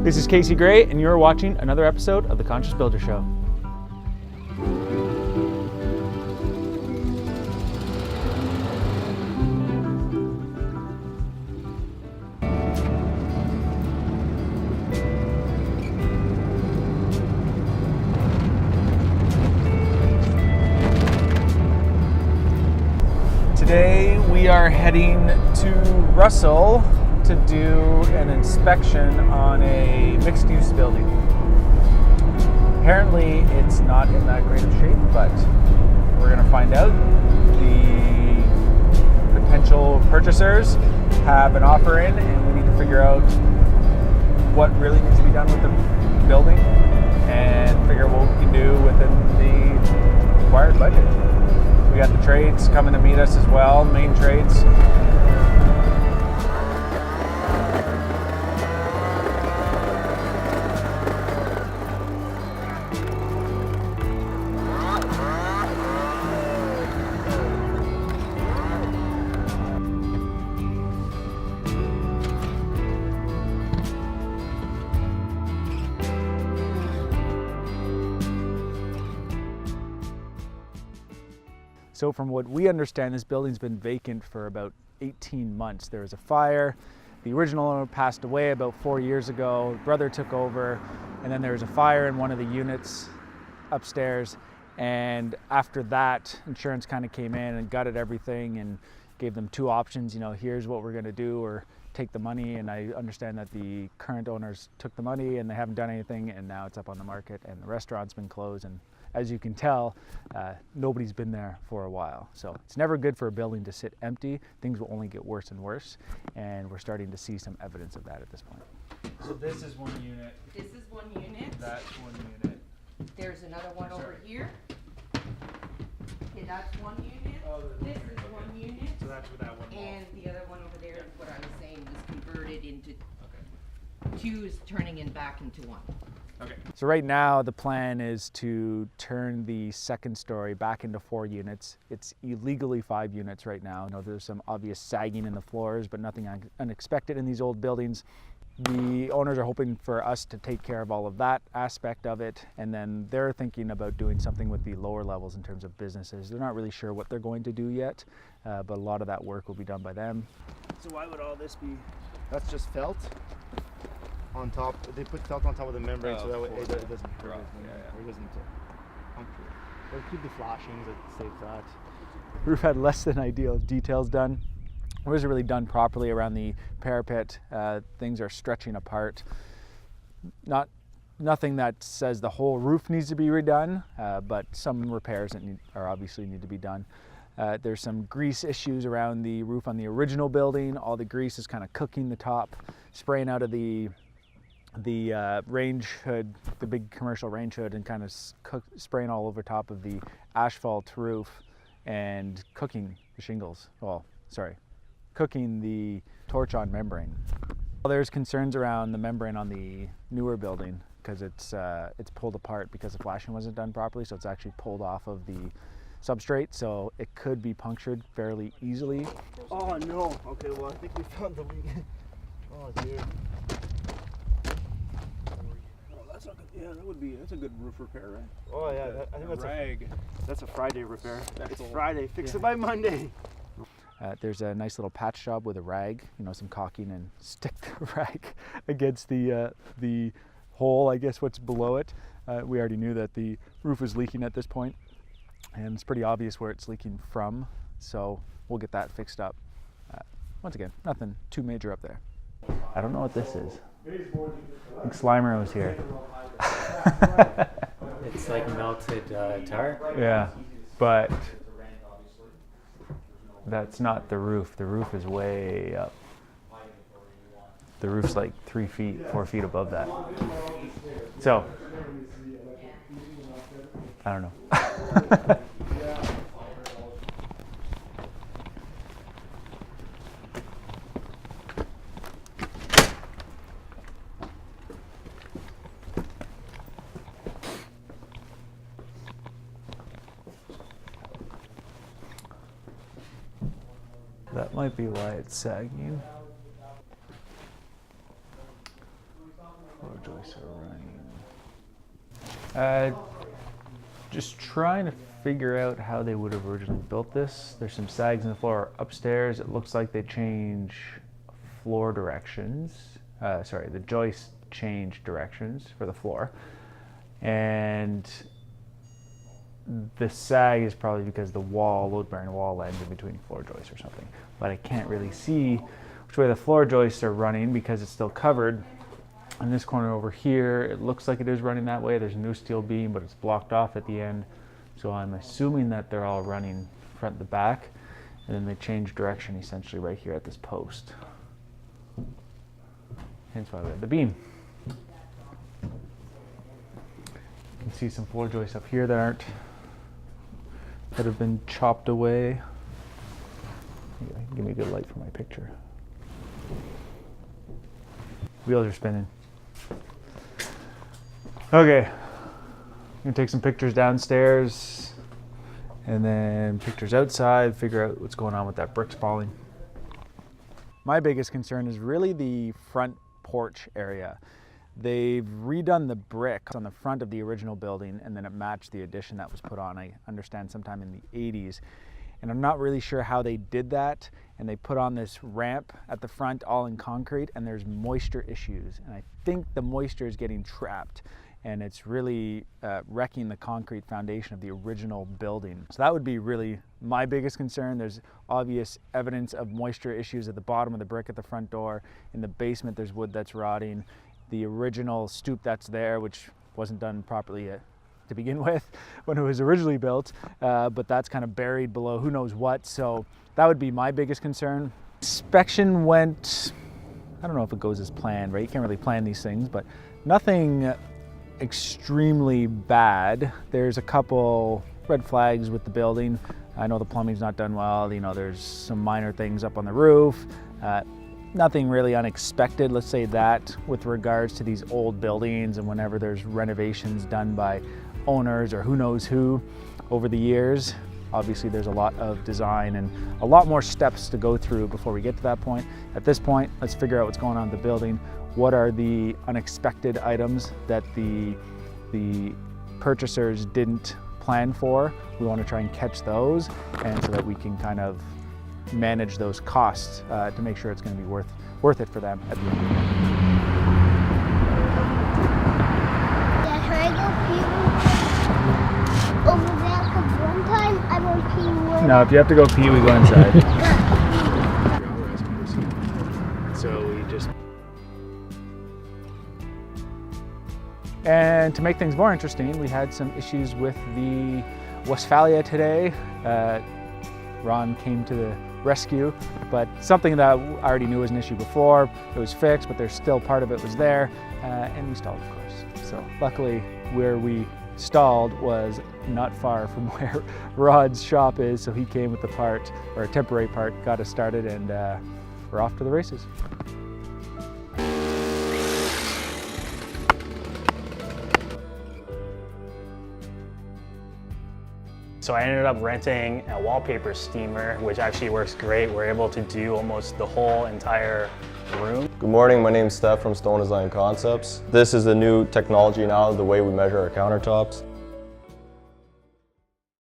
This is Casey Gray, and you're watching another episode of The Conscious Builder Show. Today we are heading to Russell to do an inspection on a mixed-use building. Apparently it's not in that great of shape, but we're going to find out. The potential purchasers have an offer in, and we need to figure out what really needs to be done with the building and figure out what we can do within the required budget. We got the trades coming to meet us as well, main trades. So from what we understand, this building's been vacant for about 18 months. There was a fire. The original owner passed away about 4 years ago. Brother took over, and then there was a fire in one of the units upstairs. And after that, insurance kind of came in and gutted everything and gave them two options. You know, here's what we're going to do, or take the money. And I understand that the current owners took the money and they haven't done anything, and now it's up on the market and the restaurant's been closed. And as you can tell, nobody's been there for a while. So it's never good for a building to sit empty. Things will only get worse and worse, and we're starting to see some evidence of that at this point. So this is one unit. This is one unit. That's one unit. There's another one over here. Okay, that's one unit. Oh, this is one unit. So that's what that one was. And the other one over there is what I was saying was converted into two, is turning in back into one. Okay. So right now the plan is to turn the second story back into 4 units. It's illegally 5 units right now. You know, there's some obvious sagging in the floors, but nothing unexpected in these old buildings. The owners are hoping for us to take care of all of that aspect of it, and then they're thinking about doing something with the lower levels in terms of businesses. They're not really sure what they're going to do yet, but a lot of that work will be done by them. So why would all this be? That's just felt on top. They put felt on top of the membrane so that way it doesn't hurt, or it doesn't puncture. Or it could be flashings that stay flat. Roof had less than ideal details done. It wasn't really done properly around the parapet. Things are stretching apart. Nothing that says the whole roof needs to be redone, but some repairs that obviously need to be done. There's some grease issues around the roof on the original building. All the grease is kind of cooking the top, spraying out of the range hood, the big commercial range hood, and kind of spraying all over top of the asphalt roof and cooking the shingles. Cooking the torch-on membrane. Well, there's concerns around the membrane on the newer building because it's pulled apart because the flashing wasn't done properly, so it's actually pulled off of the substrate, so it could be punctured fairly easily. Oh no! Okay, well I think we found the leak. Oh dude. Oh, that's not good. Yeah, that's a good roof repair, right? Oh yeah, I think that's rag. That's a Friday repair. It's Friday. Fix it by Monday. There's a nice little patch job with a rag, you know, some caulking, and stick the rag against the hole, I guess, what's below it. We already knew that the roof was leaking at this point, and it's pretty obvious where it's leaking from, so we'll get that fixed up. Once again, nothing too major up there. I don't know what this is. I think Slimer was here. It's like melted tar? Yeah, but that's not the roof. The roof is way up. The roof's like 3 feet, 4 feet above that. So, I don't know. That might be why it's sagging. joists are running. Just trying to figure out how they would have originally built this. There's some sags in the floor upstairs. It looks like they change floor directions. The joists change directions for the floor. And the sag is probably because the wall, load-bearing wall, lands in between floor joists or something. But I can't really see which way the floor joists are running because it's still covered. In this corner over here, it looks like it is running that way. There's a new steel beam, but it's blocked off at the end. So I'm assuming that they're all running front to back, and then they change direction essentially right here at this post. Hence why we have the beam. You can see some floor joists up here that have been chopped away. Give me a good light for my picture. Wheels are spinning. Okay, I'm gonna take some pictures downstairs and then pictures outside, figure out what's going on with that brick spalling. My biggest concern is really the front porch area. They've redone the bricks on the front of the original building and then it matched the addition that was put on, I understand, sometime in the 80s. And I'm not really sure how they did that. And they put on this ramp at the front all in concrete and there's moisture issues. And I think the moisture is getting trapped and it's really wrecking the concrete foundation of the original building. So that would be really my biggest concern. There's obvious evidence of moisture issues at the bottom of the brick at the front door. In the basement, there's wood that's rotting. The original stoop that's there, which wasn't done properly to begin with when it was originally built, but that's kind of buried below who knows what. So that would be my biggest concern. Inspection went, I don't know if it goes as planned, right? You can't really plan these things, but nothing extremely bad. There's a couple red flags with the building. I know the plumbing's not done well. You know, there's some minor things up on the roof. Nothing really unexpected, let's say that, with regards to these old buildings and whenever there's renovations done by owners or who knows who over the years. Obviously there's a lot of design and a lot more steps to go through before we get to that point. At this point, let's figure out what's going on with the building. What are the unexpected items that the purchasers didn't plan for? We want to try and catch those, and so that we can kind of manage those costs to make sure it's going to be worth it for them at the end of the day. Yeah, should I go pee over there? Because one time I went pee. No, if you have to go pee, we go inside. So we just... And to make things more interesting, we had some issues with the Westphalia today. Ron came to the rescue, but something that I already knew was an issue before. It was fixed, but there's still part of it was there, and we stalled, of course. So luckily, where we stalled was not far from where Rod's shop is, so he came with the part, or a temporary part, got us started, and we're off to the races. So I ended up renting a wallpaper steamer, which actually works great. We're able to do almost the whole entire room. Good morning, my name is Steph from Stone Design Concepts. This is the new technology now, the way we measure our countertops.